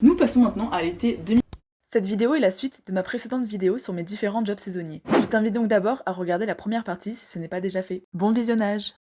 Nous passons maintenant à l'été 2000. Cette vidéo est la suite de ma précédente vidéo sur mes différents jobs saisonniers. Je t'invite donc d'abord à regarder la première partie si ce n'est pas déjà fait. Bon visionnage!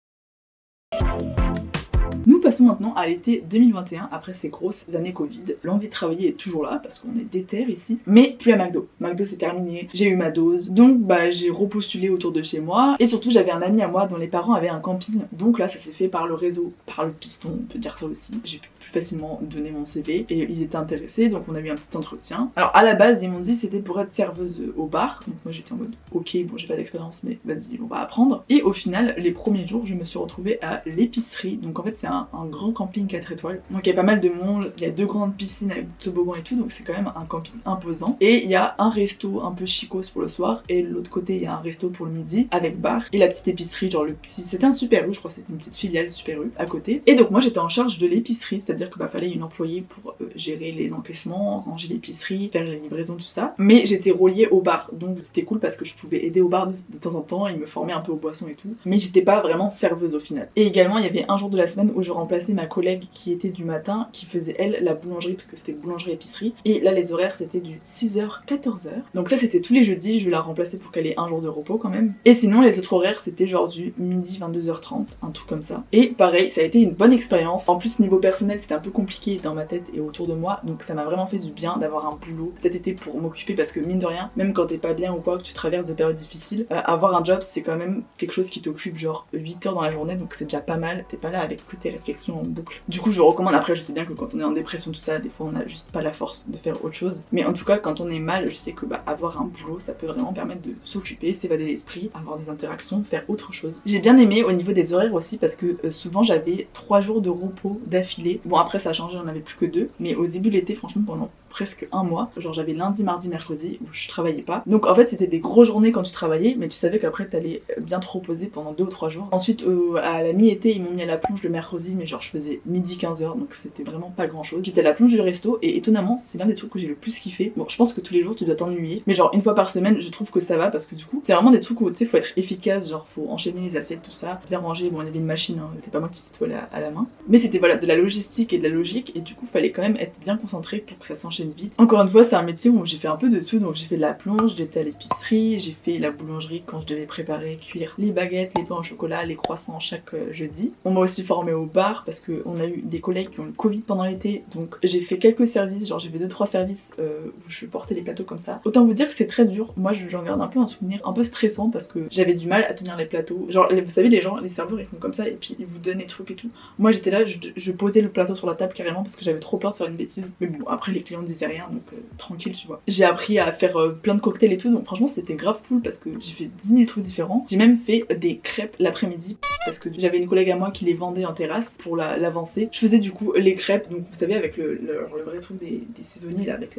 Nous passons maintenant à l'été 2021, après ces grosses années Covid. L'envie de travailler est toujours là, parce qu'on est déter ici, mais plus à McDo. McDo c'est terminé, j'ai eu ma dose, donc j'ai repostulé autour de chez moi, et surtout j'avais un ami à moi dont les parents avaient un camping, donc là ça s'est fait par le réseau, par le piston, on peut dire ça aussi. J'ai pu plus facilement donner mon CV, et ils étaient intéressés, donc on a eu un petit entretien. Alors à la base, ils m'ont dit c'était pour être serveuse au bar, donc moi j'étais en mode ok, bon j'ai pas d'expérience, mais vas-y, on va apprendre. Et au final, les premiers jours, je me suis retrouvée à l'épicerie, donc en fait c'est un grand camping 4 étoiles. Donc il y a pas mal de monde, il y a 2 grandes piscines avec des toboggans et tout, donc c'est quand même un camping imposant. Et il y a un resto un peu chicos pour le soir, et de l'autre côté il y a un resto pour le midi avec bar et la petite épicerie, genre le petit, c'était un Super U, je crois que c'était une petite filiale Super U à côté. Et donc moi j'étais en charge de l'épicerie, c'est-à-dire que fallait une employée pour gérer les encaissements, ranger l'épicerie, faire les livraisons, tout ça. Mais j'étais reliée au bar, donc c'était cool parce que je pouvais aider au bar de temps en temps, ils me formaient un peu aux boissons et tout. Mais j'étais pas vraiment serveuse au final. Et également il y avait un jour de la semaine où je remplaçais ma collègue qui était du matin, qui faisait elle la boulangerie parce que c'était boulangerie-épicerie. Et là les horaires c'était du 6h-14h. Donc ça c'était tous les jeudis, je la remplaçais pour qu'elle ait un jour de repos quand même. Et sinon les autres horaires c'était genre du midi 22h30, un truc comme ça. Et pareil, ça a été une bonne expérience. En plus niveau personnel c'était un peu compliqué dans ma tête et autour de moi, donc ça m'a vraiment fait du bien d'avoir un boulot cet été pour m'occuper, parce que mine de rien, même quand t'es pas bien ou quoi, que tu traverses des périodes difficiles, avoir un job c'est quand même quelque chose qui t'occupe genre 8 heures dans la journée, donc c'est déjà pas mal, t'es pas là avec que tes réflexions en boucle. Du coup je recommande. Après je sais bien que quand on est en dépression tout ça, des fois on a juste pas la force de faire autre chose, mais en tout cas quand on est mal, je sais que avoir un boulot ça peut vraiment permettre de s'occuper, s'évader l'esprit, avoir des interactions, faire autre chose. J'ai bien aimé au niveau des horaires aussi, parce que souvent j'avais 3 jours de repos d'affilée. Bon après ça a changé, j'en avais plus que 2, mais au début de l'été franchement pendant presque un mois, genre j'avais lundi, mardi, mercredi où je travaillais pas. Donc en fait c'était des grosses journées quand tu travaillais, mais tu savais qu'après t'allais bien te reposer pendant 2 ou 3 jours. Ensuite à la mi-été ils m'ont mis à la plonge le mercredi, mais genre je faisais midi 15h, donc c'était vraiment pas grand chose. J'étais à la plonge du resto et étonnamment c'est l'un des trucs que j'ai le plus kiffé. Bon je pense que tous les jours tu dois t'ennuyer, mais genre une fois par semaine je trouve que ça va, parce que du coup c'est vraiment des trucs où tu sais faut être efficace, genre faut enchaîner les assiettes, tout ça, bien ranger. Bon on avait une machine, hein, c'était pas moi qui nettoyais à la main, mais c'était voilà de la logistique et de la logique, et du coup fallait quand même être bien concentré pour que ça s'enchaîne vite. Encore une fois c'est un métier où j'ai fait un peu de tout, donc j'ai fait de la plonge, j'étais à l'épicerie, j'ai fait la boulangerie quand je devais préparer, cuire les baguettes, les pains au chocolat, les croissants chaque jeudi. On m'a aussi formée au bar parce qu'on a eu des collègues qui ont eu le Covid pendant l'été, donc j'ai fait quelques services, genre j'ai fait 2-3 services où je portais les plateaux comme ça. Autant vous dire que c'est très dur, moi j'en garde un peu un souvenir un peu stressant parce que j'avais du mal à tenir les plateaux. Genre vous savez les gens, les serveurs ils font comme ça et puis ils vous donnent les trucs et tout. Moi j'étais là, je posais le plateau sur la table carrément parce que j'avais trop peur de faire une bêtise. Mais bon après les clients disaient rien, donc tranquille tu vois. J'ai appris à faire plein de cocktails et tout, donc franchement c'était grave cool parce que j'ai fait 10 000 trucs différents. J'ai même fait des crêpes l'après-midi parce que j'avais une collègue à moi qui les vendait en terrasse pour l'avancer. Je faisais du coup les crêpes, donc vous savez avec le vrai truc des saisonniers là, avec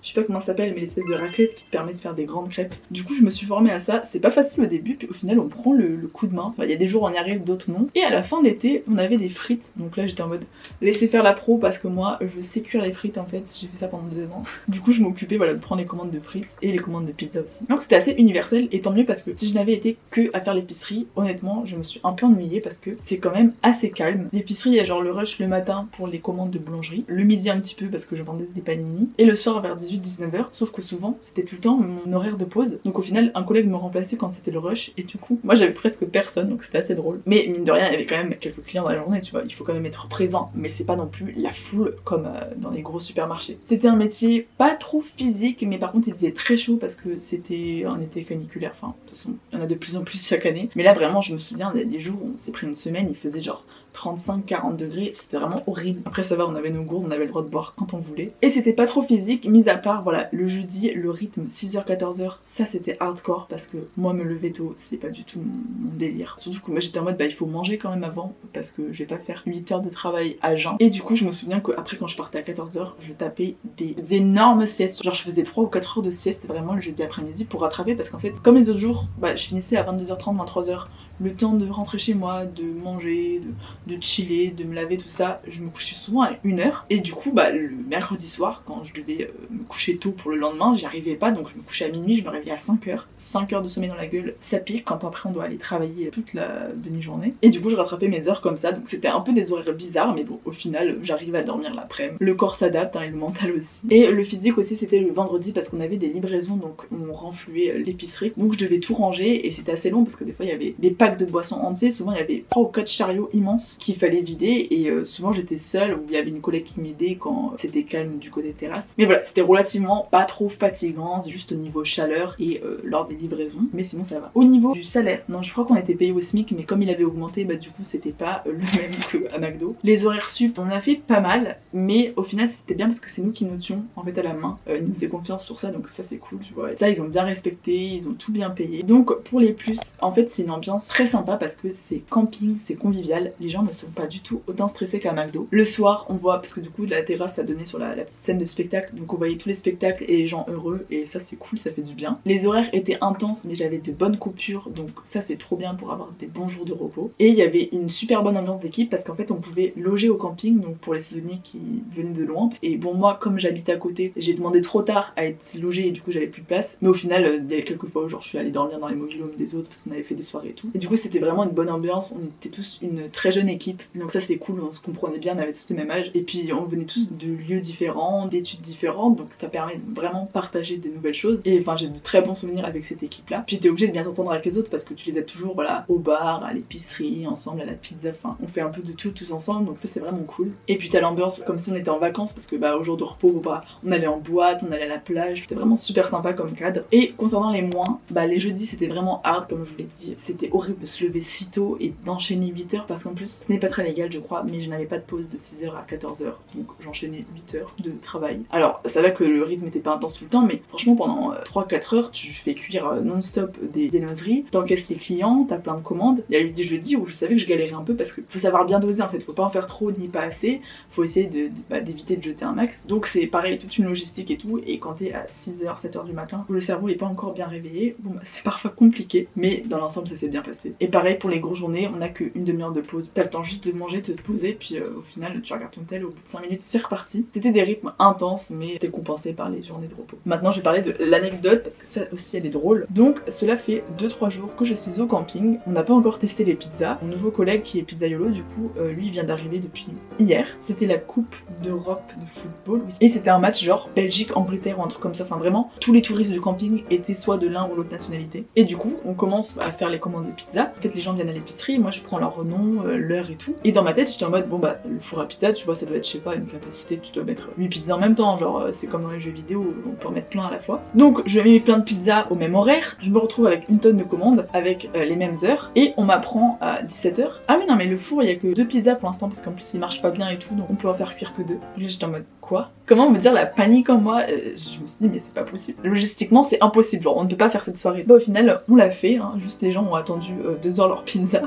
je sais pas comment ça s'appelle, mais l'espèce de raclette qui te permet de faire des grandes crêpes. Du coup je me suis formée à ça, c'est pas facile au début, puis au final on prend le coup de main. Enfin il y a des jours on y arrive, d'autres non. Et à la fin de l'été on avait des frites, donc là j'étais en mode laisser faire la pro parce que moi je sais cuire les frites en fait, j'ai fait ça pendant 2 ans. Du coup je m'occupais voilà de prendre les commandes de frites et les commandes de pizza aussi. Donc c'était assez universel, et tant mieux parce que si je n'avais été que à faire l'épicerie, honnêtement je me suis un peu ennuyée parce que c'est quand même assez calme. L'épicerie il y a genre le rush le matin pour les commandes de boulangerie, le midi un petit peu parce que je vendais des panini, et le soir vers 18-19h, sauf que souvent c'était tout le temps mon horaire de pause, donc au final un collègue me remplaçait quand c'était le rush, et du coup moi j'avais presque personne, donc c'était assez drôle. Mais mine de rien il y avait quand même quelques clients dans la journée, tu vois, il faut quand même être présent, mais c'est pas non plus la foule comme dans les gros supermarchés. C'était un métier pas trop physique, mais par contre il faisait très chaud parce que c'était un été caniculaire, enfin de toute façon il y en a de plus en plus chaque année, mais là vraiment je me souviens il y a des jours où on s'est pris une semaine, il faisait genre 35-40 degrés, c'était vraiment horrible. Après ça va, on avait nos gourdes, on avait le droit de boire quand on voulait. Et c'était pas trop physique, mis à part voilà, le jeudi, le rythme 6h-14h, ça c'était hardcore parce que moi me lever tôt, c'est pas du tout mon délire. Surtout que moi j'étais en mode il faut manger quand même avant parce que je vais pas faire 8 heures de travail à jeun. Et du coup je me souviens qu'après quand je partais à 14h, je tapais des énormes siestes. Genre je faisais 3 ou 4 heures de sieste vraiment le jeudi après-midi pour rattraper, parce qu'en fait comme les autres jours, je finissais à 22h30, 23h le temps de rentrer chez moi, de manger, de chiller, de me laver, tout ça, je me couchais souvent à 1h. Et du coup, bah, le mercredi soir, quand je devais me coucher tôt pour le lendemain, j'y arrivais pas, donc je me couchais à minuit, je me réveillais à 5h. 5h de sommeil dans la gueule, ça pique quand après on doit aller travailler toute la demi-journée. Et du coup, je rattrapais mes heures comme ça, donc c'était un peu des horaires bizarres, mais bon, au final, j'arrive à dormir l'après-midi. Le corps s'adapte, hein, et le mental aussi. Et le physique aussi, c'était le vendredi parce qu'on avait des livraisons, donc on renflouait l'épicerie. Donc je devais tout ranger et c'était assez long parce que des fois il y avait des packs de boissons entiers, souvent il y avait 3 ou 4 chariots immenses qu'il fallait vider et souvent j'étais seule ou il y avait une collègue qui m'aidait quand c'était calme du côté terrasse. Mais voilà, c'était relativement pas trop fatigant, c'est juste au niveau chaleur et lors des livraisons, mais sinon ça va. Au niveau du salaire, non, je crois qu'on était payé au SMIC, mais comme il avait augmenté, bah du coup c'était pas le même qu'à McDo. Les horaires sup, on a fait pas mal, mais au final c'était bien parce que c'est nous qui notions en fait à la main. Ils nous faisaient confiance sur ça, donc ça c'est cool, tu vois. Et ça ils ont bien respecté, ils ont tout bien payé. Donc pour les plus, en fait c'est une ambiance très sympa parce que c'est camping, c'est convivial, les gens ne sont pas du tout autant stressés qu'à McDo. Le soir on voit, parce que du coup la terrasse ça donnait sur la petite scène de spectacle, donc on voyait tous les spectacles et les gens heureux et ça c'est cool, ça fait du bien. Les horaires étaient intenses mais j'avais de bonnes coupures, donc ça c'est trop bien pour avoir des bons jours de repos. Et il y avait une super bonne ambiance d'équipe parce qu'en fait on pouvait loger au camping, donc pour les saisonniers qui venaient de loin. Et bon, moi comme j'habite à côté, j'ai demandé trop tard à être logée et du coup j'avais plus de place, mais au final il y a quelques fois où genre je suis allée dormir dans les mobil-homes des autres parce qu'on avait fait des soirées et tout, et du coup c'était vraiment une bonne ambiance. On était tous une très jeune équipe, donc ça c'est cool, on se comprenait bien, on avait tous le même âge et puis on venait tous de lieux différents, d'études différentes, donc ça permet de vraiment partager des nouvelles choses. Et enfin j'ai de très bons souvenirs avec cette équipe là. Puis t'es obligé de bien t'entendre avec les autres parce que tu les as toujours, voilà, au bar, à l'épicerie, ensemble, à la pizza, enfin on fait un peu de tout tous ensemble, donc ça c'est vraiment cool. Et puis t'as l'ambiance comme si on était en vacances parce que bah au jour de repos, bah, on allait en boîte, on allait à la plage, c'était vraiment super sympa comme cadre. Et concernant les moins, bah les jeudis c'était vraiment hard comme je vous l'ai dit, c'était horrible de se lever si tôt et d'enchaîner 8h parce qu'en plus ce n'est pas très légal je crois, mais je n'avais pas de pause de 6h à 14h, donc j'enchaînais 8h de travail. Alors ça va que le rythme n'était pas intense tout le temps, mais franchement pendant 3-4 heures tu fais cuire non-stop des viennoiseries, t'encaisses les clients, t'as plein de commandes. Il y a eu des jeudis où je savais que je galérais un peu parce que faut savoir bien doser en fait, faut pas en faire trop ni pas assez, faut essayer d'éviter de jeter un max. Donc c'est pareil, toute une logistique et tout, et quand t'es à 6h, 7h du matin, où le cerveau est pas encore bien réveillé, bon bah c'est parfois compliqué, mais dans l'ensemble ça s'est bien passé. Et pareil pour les grosses journées, on a qu'une demi-heure de pause, t'as le temps juste de manger, de te poser, puis au final tu regardes ton tel, au bout de 5 minutes c'est reparti. C'était des rythmes intenses, mais c'était compensé par les journées de repos. Maintenant je vais parler de l'anecdote, parce que ça aussi elle est drôle. Donc cela fait 2-3 jours que je suis au camping, on n'a pas encore testé les pizzas. Mon nouveau collègue qui est pizzaiolo, du coup, lui vient d'arriver depuis hier. C'était la Coupe d'Europe de football, et c'était un match genre Belgique-Angleterre ou un truc comme ça, enfin vraiment, tous les touristes du camping étaient soit de l'un ou l'autre nationalité. Et du coup, on commence à faire les commandes de pizza. En fait, les gens viennent à l'épicerie, moi je prends leur nom, l'heure et tout. Et dans ma tête, j'étais en mode, bon bah, le four à pizza, tu vois, ça doit être, je sais pas, une capacité, tu dois mettre 8 pizzas en même temps, genre, c'est comme dans les jeux vidéo, on peut en mettre plein à la fois. Donc, je mets plein de pizzas au même horaire, je me retrouve avec une tonne de commandes, avec les mêmes heures, et on m'apprend à 17h. Ah mais non, mais le four, il y a que 2 pizzas pour l'instant, parce qu'en plus, il marche pas bien et tout, donc on peut en faire cuire que 2. Donc là, j'étais en mode, quoi? Comment me dire la panique en moi? Je me suis dit mais c'est pas possible. Logistiquement c'est impossible, genre on ne peut pas faire cette soirée. Bah au final on l'a fait, hein, juste les gens ont attendu 2 heures leur pizza.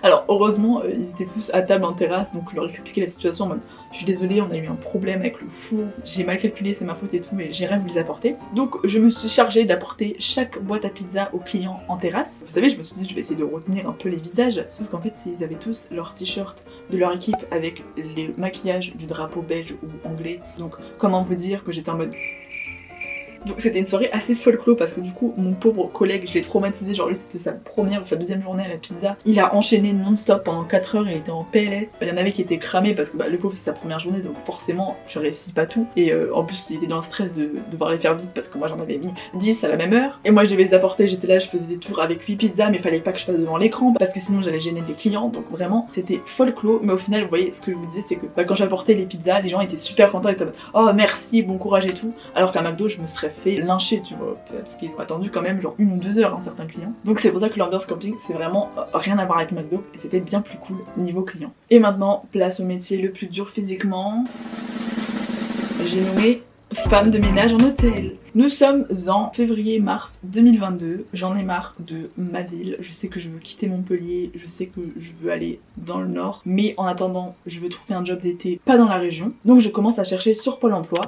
Alors heureusement ils étaient tous à table en terrasse, donc je leur expliquais la situation en mode je suis désolée, on a eu un problème avec le four, j'ai mal calculé, c'est ma faute et tout, mais j'ai rien vous les apporter. Donc je me suis chargée d'apporter chaque boîte à pizza aux clients en terrasse. Vous savez, je me suis dit je vais essayer de retenir un peu les visages, sauf qu'en fait ils avaient tous leur t-shirt de leur équipe avec les maquillages du drapeau belge ou anglais. Donc comment vous dire que j'étais en mode... Donc c'était une soirée assez folklore parce que du coup mon pauvre collègue je l'ai traumatisé, genre lui c'était sa première ou sa deuxième journée à la pizza. Il a enchaîné non-stop pendant 4 heures, il était en PLS. Il y en avait qui étaient cramés parce que bah, le pauvre c'est sa première journée donc forcément je réussis pas tout. Et en plus il était dans le stress de devoir les faire vite parce que moi j'en avais mis 10 à la même heure. Et moi je devais les apporter, j'étais là, je faisais des tours avec 8 pizzas mais fallait pas que je passe devant l'écran parce que sinon j'allais gêner les clients. Donc vraiment c'était folklore, mais au final vous voyez ce que je vous disais c'est que bah, quand j'apportais les pizzas les gens étaient super contents, ils étaient en mode oh merci, bon courage et tout. Alors qu'à McDo je me serais fait lyncher tu vois, parce qu'ils ont attendu quand même genre 1 ou 2 heures hein, certains clients. Donc c'est pour ça que l'ambiance camping c'est vraiment rien à voir avec McDo et c'était bien plus cool niveau client. Et maintenant place au métier le plus dur physiquement, j'ai nommé femme de ménage en hôtel. Nous sommes en février-mars 2022, j'en ai marre de ma ville, je sais que je veux quitter Montpellier, je sais que je veux aller dans le nord, mais en attendant je veux trouver un job d'été pas dans la région, donc je commence à chercher sur Pôle emploi.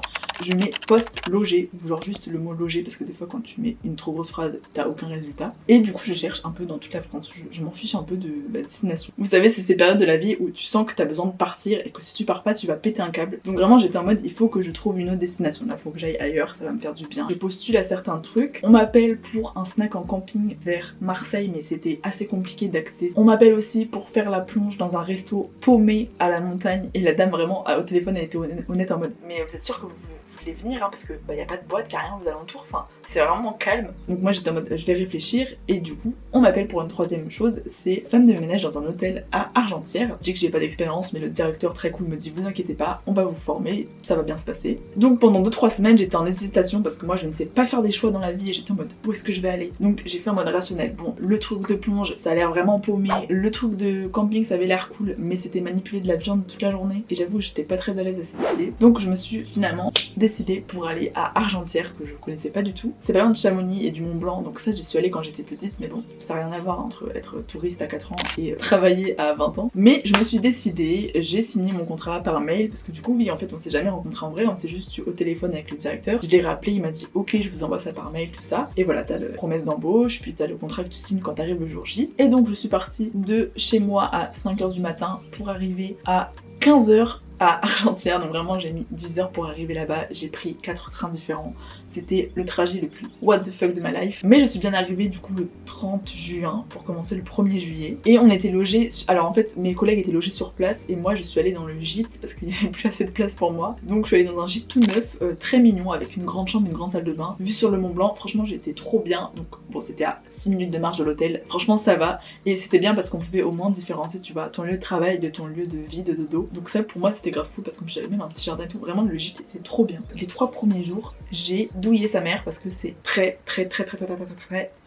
Je mets poste logé, ou genre juste le mot logé parce que des fois quand tu mets une trop grosse phrase t'as aucun résultat. Et du coup je cherche un peu dans toute la France, je m'en fiche un peu de la destination. Vous savez c'est ces périodes de la vie où tu sens que t'as besoin de partir et que si tu pars pas tu vas péter un câble. Donc vraiment j'étais en mode il faut que je trouve une autre destination, là faut que j'aille ailleurs, ça va me faire du bien. Je postule à certains trucs, on m'appelle pour un snack en camping vers Marseille mais c'était assez compliqué d'accès. On m'appelle aussi pour faire la plonge dans un resto paumé à la montagne et la dame vraiment au téléphone elle était honnête en mode mais vous êtes sûr que vous voulez venir parce que y a pas de boîte, y a rien aux alentours, enfin c'est vraiment calme. Donc moi j'étais en mode je vais réfléchir et du coup on m'appelle pour une troisième chose, c'est femme de ménage dans un hôtel à Argentière. Je dis que j'ai pas d'expérience mais le directeur très cool me dit vous inquiétez pas, on va vous former, ça va bien se passer. Donc pendant 2-3 semaines j'étais en hésitation parce que moi je ne sais pas faire des choix dans la vie et j'étais en mode où est-ce que je vais aller. Donc j'ai fait en mode rationnel, bon le truc de plonge ça a l'air vraiment paumé, le truc de camping ça avait l'air cool mais c'était manipuler de la viande toute la journée et j'avoue j'étais pas très à l'aise à cette idée. Donc je me suis finalement décidée pour aller à Argentière que je connaissais pas du tout. C'est pas loin de Chamonix et du Mont Blanc donc ça j'y suis allée quand j'étais petite mais bon ça n'a rien à voir entre être touriste à 4 ans et travailler à 20 ans. Mais je me suis décidée, j'ai signé mon contrat par mail parce que du coup oui en fait on s'est jamais rencontré en vrai, on s'est juste eu au téléphone avec le directeur. Je l'ai rappelé, il m'a dit ok je vous envoie ça par mail tout ça et voilà t'as la promesse d'embauche puis t'as le contrat que tu signes quand t'arrives le jour J. Et donc je suis partie de chez moi à 5h du matin pour arriver à 15h à Argentière, donc vraiment j'ai mis 10 heures pour arriver là-bas, j'ai pris 4 trains différents, c'était le trajet le plus what the fuck de ma life, mais je suis bien arrivée du coup le 30 juin pour commencer le 1er juillet, et on était logés, alors en fait mes collègues étaient logés sur place, et moi je suis allée dans le gîte parce qu'il n'y avait plus assez de place pour moi, donc je suis allée dans un gîte tout neuf, très mignon, avec une grande chambre, une grande salle de bain, vue sur le Mont Blanc, franchement j'étais trop bien, donc bon c'était à 6 minutes de marche de l'hôtel, franchement ça va, et c'était bien parce qu'on pouvait au moins différencier, tu vois, ton lieu de travail de ton lieu de vie, de dodo, donc ça pour moi c'était grave fou parce que j'avais même un petit jardin et tout, vraiment le gîte c'était trop bien. Les 3 premiers jours j'ai douillé sa mère parce que c'est très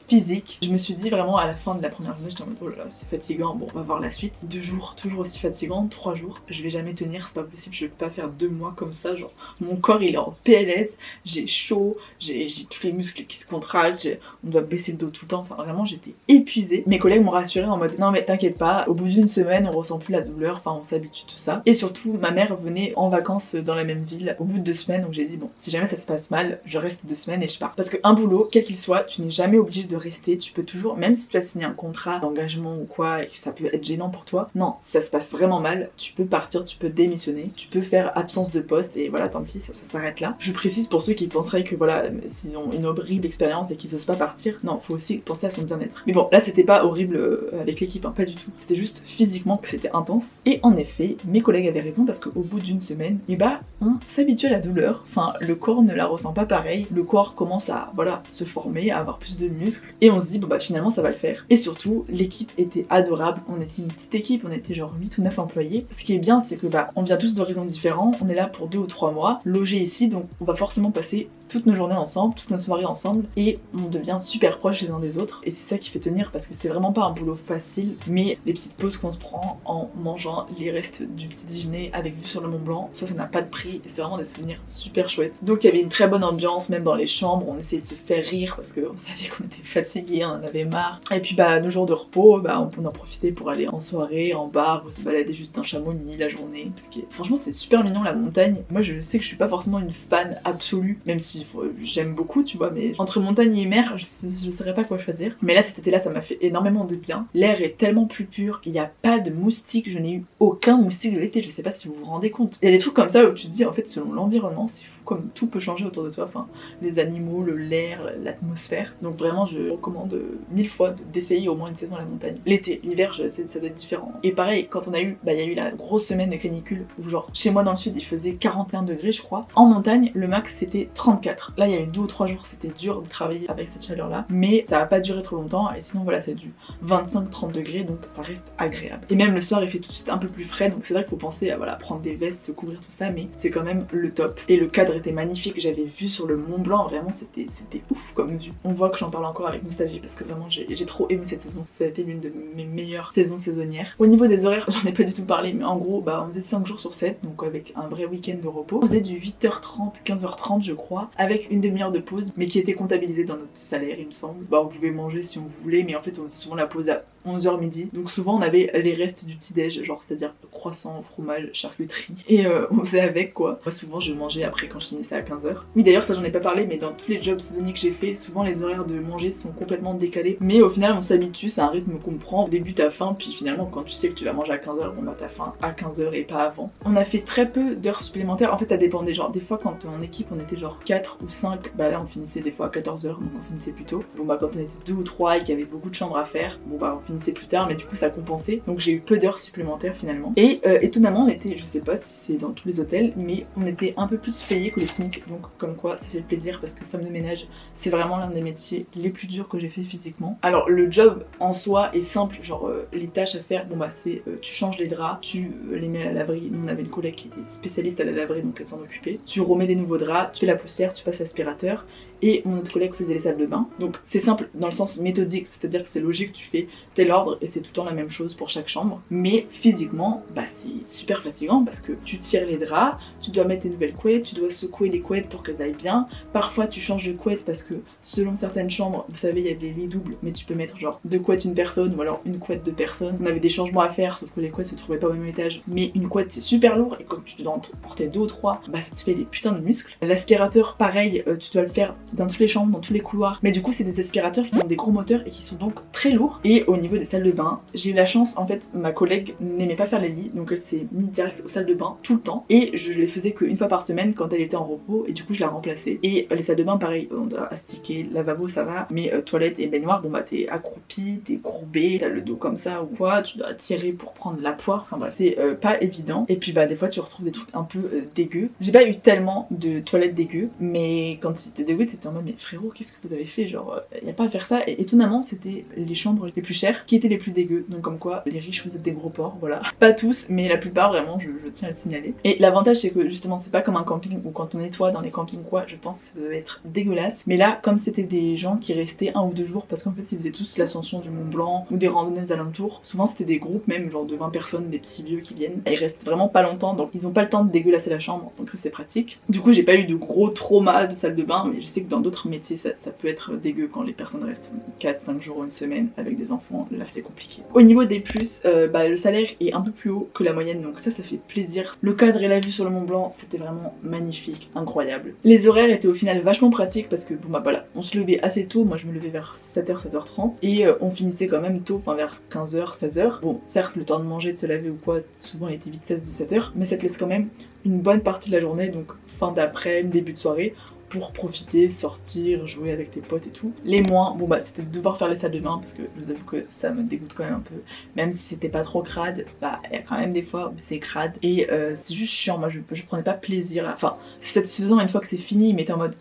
physique. Je me suis dit vraiment à la fin de la première journée, j'étais en mode oh là là c'est fatigant, bon on va voir la suite. 2 jours toujours aussi fatigant, 3 jours, je vais jamais tenir, c'est pas possible, je vais pas faire 2 mois comme ça, genre mon corps il est en PLS, j'ai chaud, j'ai tous les muscles qui se contractent, on doit baisser le dos tout le temps, enfin vraiment j'étais épuisée. Mes collègues m'ont rassurée en mode non mais t'inquiète pas, au bout d'une semaine on ressent plus la douleur, enfin on s'habitue tout ça. Et surtout ma mère venait en vacances dans la même ville au bout de 2 semaines, donc j'ai dit bon si jamais ça se passe mal, je reste 2 semaines et je pars. Parce qu'un boulot, quel qu'il soit, tu n'es jamais obligé de rester, tu peux toujours, même si tu as signé un contrat d'engagement ou quoi et que ça peut être gênant pour toi, non, si ça se passe vraiment mal, tu peux partir, tu peux démissionner, tu peux faire absence de poste et voilà tant pis, ça s'arrête là. Je précise pour ceux qui penseraient que voilà, s'ils ont une horrible expérience et qu'ils osent pas partir, non, faut aussi penser à son bien-être. Mais bon, là c'était pas horrible avec l'équipe, hein, pas du tout, c'était juste physiquement que c'était intense. Et en effet, mes collègues avaient raison parce qu'au bout d'une semaine, et bah on s'habitue à la douleur, enfin le corps ne la ressent pas pareil, le corps commence à voilà se former, à avoir plus de muscles et on se dit bon bah finalement ça va le faire. Et surtout l'équipe était adorable, on était une petite équipe, on était genre 8 ou 9 employés. Ce qui est bien c'est que bah on vient tous d'horizons différents, on est là pour 2 ou 3 mois, logés ici, donc on va forcément passer toutes nos journées ensemble, toutes nos soirées ensemble et on devient super proches les uns des autres et c'est ça qui fait tenir parce que c'est vraiment pas un boulot facile, mais les petites pauses qu'on se prend en mangeant les restes du petit déjeuner avec vue sur le Mont Blanc, ça n'a pas de prix et c'est vraiment des souvenirs super chouettes. Donc il y avait une très bonne ambiance même dans les chambres, on essayait de se faire rire parce qu'on savait qu'on était fatigués, on en avait marre. Et puis bah nos jours de repos, bah on en profitait pour aller en soirée, en bar, ou se balader juste dans Chamonix la journée. Parce que franchement c'est super mignon la montagne. Moi je sais que je suis pas forcément une fan absolue, même si j'aime beaucoup tu vois, mais entre montagne et mer je saurais pas quoi choisir. Mais là cet été là ça m'a fait énormément de bien. L'air est tellement plus pur, il n'y a pas de moustiques, je n'ai eu aucun moustique de l'été, je sais pas si vous vous rendez compte. Il y a des trucs comme ça où tu te dis en fait selon l'environnement c'est fou comme tout peut changer autour de toi, enfin les animaux, l'air, l'atmosphère. Donc vraiment je recommande 1000 fois d'essayer au moins une saison à la montagne. L'été, l'hiver ça doit être différent. Et pareil quand on a eu, il y a eu la grosse semaine de canicule où genre chez moi dans le sud il faisait 41 degrés je crois. En montagne le max c'était 34. Là il y a eu 2 ou 3 jours c'était dur de travailler avec cette chaleur là, mais ça va pas durer trop longtemps et sinon voilà c'est du 25-30 degrés donc ça reste agréable. Et même le soir il fait tout de suite un peu plus frais donc c'est vrai qu'il faut penser à voilà, prendre des vestes, se couvrir tout ça, mais c'est quand même le top. Et le cadre cadre était magnifique, j'avais vu sur le Mont Blanc, vraiment c'était ouf comme vue. On voit que j'en parle encore avec nostalgie parce que vraiment j'ai trop aimé cette saison, ça a été l'une de mes meilleures saisons saisonnières. Au niveau des horaires, j'en ai pas du tout parlé, mais en gros on faisait 5 jours sur 7, donc avec un vrai week-end de repos. On faisait du 8h30, 15h30 je crois, avec une demi-heure de pause, mais qui était comptabilisée dans notre salaire il me semble. On pouvait manger si on voulait, mais en fait on faisait souvent la pause à 11h midi, donc souvent on avait les restes du petit-déj, genre c'est-à-dire croissant, fromage, charcuterie, et on faisait avec quoi. Moi souvent je mangeais après quand je finissais à 15h. Oui d'ailleurs ça j'en ai pas parlé, mais dans tous les jobs saisonniers que j'ai fait, souvent les horaires de manger sont complètement décalés, mais au final on s'habitue, c'est un rythme qu'on prend, au début t'as faim, puis finalement quand tu sais que tu vas manger à 15h, t'as faim à 15h et pas avant. On a fait très peu d'heures supplémentaires, en fait ça dépendait, genre des fois quand en équipe on était genre 4 ou 5, là on finissait des fois à 14h, donc on finissait plus tôt. Quand on était 2 ou 3 et qu'il y avait beaucoup de chambres à faire, on finissait plus tard, mais du coup ça compensait, donc j'ai eu peu d'heures supplémentaires finalement. Et étonnamment on était, je sais pas si c'est dans tous les hôtels, mais on était un peu plus payés que le SMIC, donc comme quoi ça fait plaisir parce que femme de ménage c'est vraiment l'un des métiers les plus durs que j'ai fait physiquement. Alors le job en soi est simple, genre les tâches à faire, c'est tu changes les draps, tu les mets à la laverie, nous on avait une collègue qui était spécialiste à la laverie donc elle s'en occupait, tu remets des nouveaux draps, tu fais la poussière, tu passes l'aspirateur, et mon autre collègue faisait les salles de bain. Donc c'est simple dans le sens méthodique, c'est-à-dire que c'est logique, tu fais tel ordre et c'est tout le temps la même chose pour chaque chambre. Mais physiquement, c'est super fatigant parce que tu tires les draps, tu dois mettre des nouvelles couettes, tu dois secouer les couettes pour qu'elles aillent bien. Parfois tu changes de couette parce que selon certaines chambres, vous savez il y a des lits doubles, mais tu peux mettre genre 2 couettes une personne ou alors une couette 2 personnes. On avait des changements à faire sauf que les couettes se trouvaient pas au même étage. Mais une couette c'est super lourd et quand tu dois en porter 2 ou 3, ça te fait des putains de muscles. L'aspirateur pareil, tu dois le faire dans toutes les chambres, dans tous les couloirs, mais du coup c'est des aspirateurs qui ont des gros moteurs et qui sont donc très lourds. Et au niveau des salles de bain, j'ai eu la chance, en fait ma collègue n'aimait pas faire les lits, donc elle s'est mise direct aux salles de bain tout le temps, et je les faisais qu'une fois par semaine quand elle était en repos, et du coup je la remplaçais. Et les salles de bain pareil, on doit astiquer, lavabo ça va, mais toilette et baignoire, t'es accroupi, t'es courbé, t'as le dos comme ça ou quoi, tu dois tirer pour prendre la poire, enfin bref, c'est pas évident. Et puis des fois tu retrouves des trucs un peu dégueux. J'ai pas eu tellement de toilettes dégueu, mais quand c'était dégueu t'étais en mode mais frérot qu'est-ce que vous avez fait, genre y a pas à faire ça. Et étonnamment c'était les chambres les plus chères qui étaient les plus dégueux, donc comme quoi les riches vous êtes des gros porcs, voilà. Pas tous mais la plupart vraiment, je tiens à le signaler. Et l'avantage c'est que justement c'est pas comme un camping où quand on nettoie dans les campings quoi, je pense que ça devait être dégueulasse, mais là comme c'était des gens qui restaient 1 ou 2 jours parce qu'en fait ils faisaient tous l'ascension du Mont Blanc ou des randonnées aux alentours, souvent c'était des groupes même genre de 20 personnes, des petits vieux qui viennent, ils restent vraiment pas longtemps donc ils ont pas le temps de dégueulasser la chambre, donc ça c'est pratique. Du coup j'ai pas eu de gros traumas de salle de bain, mais je sais que dans d'autres métiers ça peut être dégueu quand les personnes restent 4-5 jours ou une semaine avec des enfants, là c'est compliqué. Au niveau des plus, le salaire est un peu plus haut que la moyenne, donc ça fait plaisir. Le cadre et la vue sur le Mont Blanc c'était vraiment magnifique, incroyable. Les horaires étaient au final vachement pratiques parce que voilà, on se levait assez tôt, moi je me levais vers 7h, 7h30 et on finissait quand même tôt, vers 15h, 16h. Bon certes le temps de manger, de se laver ou quoi, souvent il était vite 16-17h, mais ça te laisse quand même une bonne partie de la journée, donc fin d'après-midi, début de soirée, pour profiter, sortir, jouer avec tes potes et tout. Les moins, c'était de devoir faire les salles de bain parce que je vous avoue que ça me dégoûte quand même un peu. Même si c'était pas trop crade, il y a quand même des fois où c'est crade et c'est juste chiant. Moi je prenais pas plaisir enfin c'est satisfaisant une fois que c'est fini, mais t'es en mode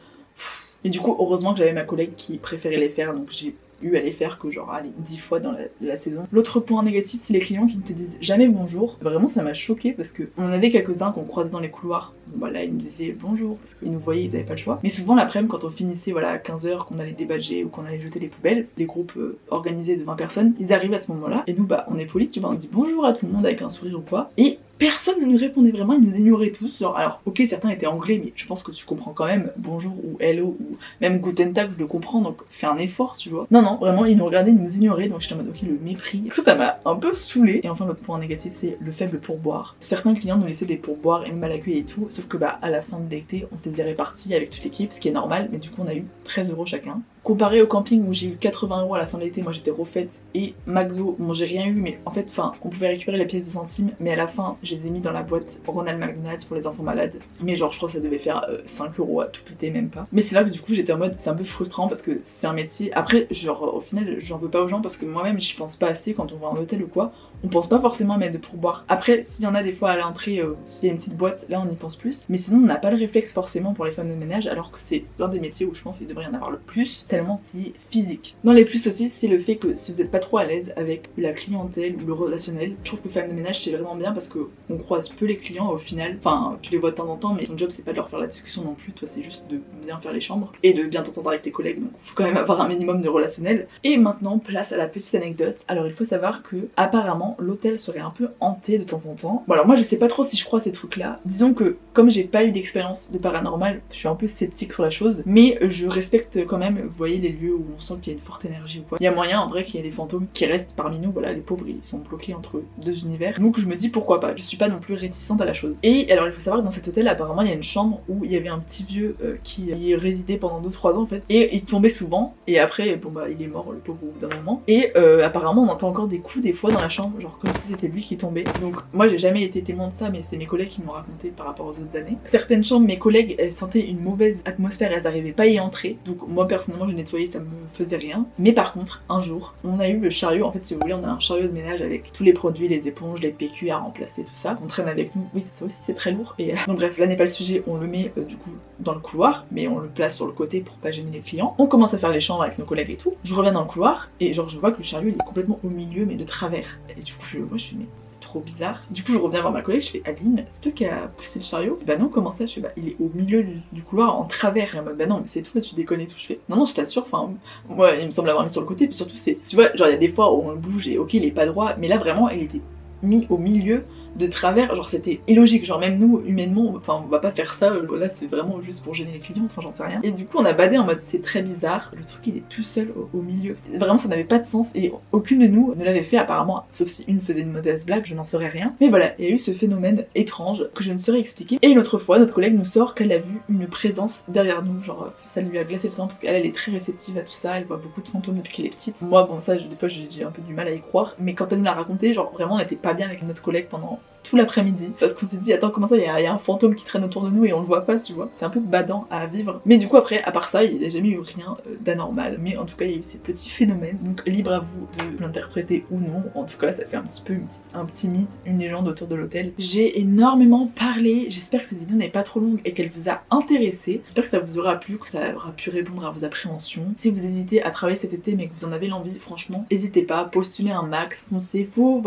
et du coup heureusement que j'avais ma collègue qui préférait les faire, donc j'ai eu à les faire que genre 10 fois dans la saison. L'autre point négatif c'est les clients qui ne te disent jamais bonjour. Vraiment ça m'a choqué parce que on en avait quelques-uns qu'on croisait dans les couloirs. Là ils nous disaient bonjour parce qu'ils nous voyaient, ils avaient pas le choix. Mais souvent l'après-midi quand on finissait à 15h, qu'on allait débadger ou qu'on allait jeter les poubelles, les groupes organisés de 20 personnes, ils arrivent à ce moment-là et nous on est polis, on dit bonjour à tout le monde avec un sourire ou quoi. Et personne ne nous répondait vraiment, ils nous ignoraient tous. Genre, alors, ok, certains étaient anglais, mais je pense que tu comprends quand même bonjour ou hello ou même guten tag, je le comprends, donc fais un effort, tu vois. Non, vraiment, ils nous regardaient, ils nous ignoraient, donc j'étais en mode ok, le mépris. Ça m'a un peu saoulé. Et enfin, l'autre point négatif, c'est le faible pourboire. Certains clients nous laissaient des pourboires et mal accueillis et tout, sauf que à la fin de l'été, on s'est répartis avec toute l'équipe, ce qui est normal, mais du coup, on a eu 13 € chacun. Comparé au camping où j'ai eu 80 € à la fin de l'été, moi j'étais refaite, et McDo, bon j'ai rien eu, mais en fait, on pouvait récupérer les pièces de centimes, mais à la fin, je les ai mis dans la boîte Ronald McDonald's pour les enfants malades. Mais genre, je crois que ça devait faire 5 € à tout péter, même pas. Mais c'est là que du coup, j'étais en mode, c'est un peu frustrant parce que c'est un métier. Après, genre, au final, j'en veux pas aux gens parce que moi-même, j'y pense pas assez quand on va en hôtel ou quoi. On pense pas forcément à mettre de pourboire. Après, s'il y en a des fois à l'entrée, s'il y a une petite boîte, là on y pense plus. Mais sinon, on n'a pas le réflexe forcément pour les femmes de ménage, alors que c'est l'un des métiers où je pense qu'il devrait y en avoir le plus. tellement c'est physique. Dans les plus aussi, c'est le fait que si vous n'êtes pas trop à l'aise avec la clientèle ou le relationnel, je trouve que femme de ménage c'est vraiment bien parce que on croise peu les clients au final. Enfin, tu les vois de temps en temps, mais ton job c'est pas de leur faire la discussion non plus, toi c'est juste de bien faire les chambres et de bien t'entendre avec tes collègues, donc faut quand même avoir un minimum de relationnel. Et maintenant, place à la petite anecdote. Alors il faut savoir que apparemment l'hôtel serait un peu hanté de temps en temps. Bon alors moi je sais pas trop si je crois à ces trucs là. Disons que comme j'ai pas eu d'expérience de paranormal, je suis un peu sceptique sur la chose, mais je respecte quand même, vous voyez, les lieux où on sent qu'il y a une forte énergie ou quoi. Il y a moyen en vrai qu'il y ait des fantômes qui restent parmi nous, voilà, les pauvres ils sont bloqués entre deux univers. Donc je me dis pourquoi pas, je suis pas non plus réticente à la chose. Et alors il faut savoir que dans cet hôtel apparemment il y a une chambre où il y avait un petit vieux qui y résidait pendant 2-3 ans en fait, et il tombait souvent, et après bon bah il est mort le pauvre au bout d'un moment, et apparemment on entend encore des coups des fois dans la chambre, genre comme si c'était lui qui tombait. Donc moi j'ai jamais été témoin de ça, mais c'est mes collègues qui m'ont raconté par rapport aux autres années. Certaines chambres, mes collègues elles sentaient une mauvaise atmosphère, elles arrivaient pas à y entrer, donc moi personnellement j'ai nettoyé, ça me faisait rien. Mais par contre un jour on a eu le chariot, en fait si vous voulez on a un chariot de ménage avec tous les produits, les éponges, les PQ à remplacer, tout ça, on traîne avec nous. Oui ça aussi c'est très lourd, et donc bref là n'est pas le sujet, on le met du coup dans le couloir, mais on le place sur le côté pour pas gêner les clients. On commence à faire les chambres avec nos collègues et tout, je reviens dans le couloir et genre je vois que le chariot il est complètement au milieu mais de travers, et du coup moi je suis mais trop bizarre. Du coup je reviens voir ma collègue, je fais Adeline, c'est toi qui a poussé le chariot? Bah non, comment ça? Je fais bah il est au milieu du couloir en travers, et en mode bah non mais c'est toi, tu déconnes et tout. Je fais non je t'assure, enfin moi il me semble l'avoir mis sur le côté, puis surtout c'est, tu vois, genre il y a des fois où on le bouge et ok il est pas droit, mais là vraiment il était mis au milieu de travers, genre c'était illogique, genre même nous humainement, enfin on va pas faire ça, là c'est vraiment juste pour gêner les clients, enfin j'en sais rien. Et du coup on a badé en mode c'est très bizarre, le truc il est tout seul au milieu, vraiment ça n'avait pas de sens et aucune de nous ne l'avait fait apparemment, sauf si une faisait une mauvaise blague, je n'en saurais rien. Mais voilà, il y a eu ce phénomène étrange que je ne saurais expliquer. Et une autre fois notre collègue nous sort qu'elle a vu une présence derrière nous, genre ça lui a glacé le sang parce qu'elle est très réceptive à tout ça, elle voit beaucoup de fantômes depuis qu'elle est petite. Moi bon ça des fois j'ai un peu du mal à y croire, mais quand elle nous l'a raconté, genre vraiment on était pas bien avec notre collègue pendant tout l'après-midi parce qu'on s'est dit attends comment ça il y a un fantôme qui traîne autour de nous et on le voit pas, tu vois, c'est un peu badant à vivre. Mais du coup après à part ça il n'y a jamais eu rien d'anormal, mais en tout cas il y a eu ces petits phénomènes, donc libre à vous de l'interpréter ou non. En tout cas ça fait un petit peu un petit mythe, une légende autour de l'hôtel. J'ai énormément parlé, j'espère que cette vidéo n'est pas trop longue et qu'elle vous a intéressé, j'espère que ça vous aura plu, que ça aura pu répondre à vos appréhensions. Si vous hésitez à travailler cet été mais que vous en avez l'envie, franchement n'hésitez pas, postulez un max, foncez, faut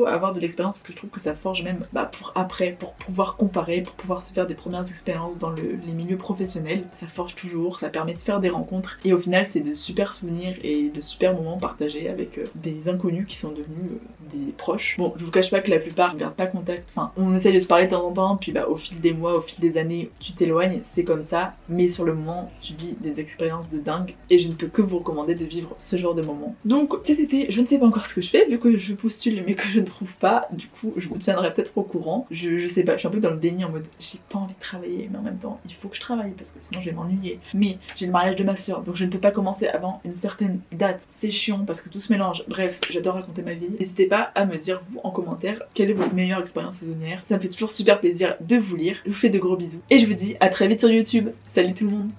avoir de l'expérience parce que je trouve que ça forge même pour après, pour pouvoir comparer, pour pouvoir se faire des premières expériences dans les milieux professionnels. Ça forge toujours, ça permet de faire des rencontres et au final c'est de super souvenirs et de super moments partagés avec des inconnus qui sont devenus des proches. Bon, je vous cache pas que la plupart ne gardent pas contact, enfin on essaye de se parler de temps en temps, puis au fil des mois, au fil des années, tu t'éloignes, c'est comme ça, mais sur le moment tu vis des expériences de dingue et je ne peux que vous recommander de vivre ce genre de moments. Donc cet été, je ne sais pas encore ce que je fais vu que je postule mais que je ne trouve pas, du coup je vous tiendrai peut-être au courant. Je sais pas, je suis un peu dans le déni en mode j'ai pas envie de travailler mais en même temps il faut que je travaille parce que sinon je vais m'ennuyer. Mais j'ai le mariage de ma soeur donc je ne peux pas commencer avant une certaine date, c'est chiant parce que tout se mélange. Bref, j'adore raconter ma vie. N'hésitez pas à me dire vous en commentaire quelle est votre meilleure expérience saisonnière. Ça me fait toujours super plaisir de vous lire. Je vous fais de gros bisous et je vous dis à très vite sur YouTube. Salut tout le monde.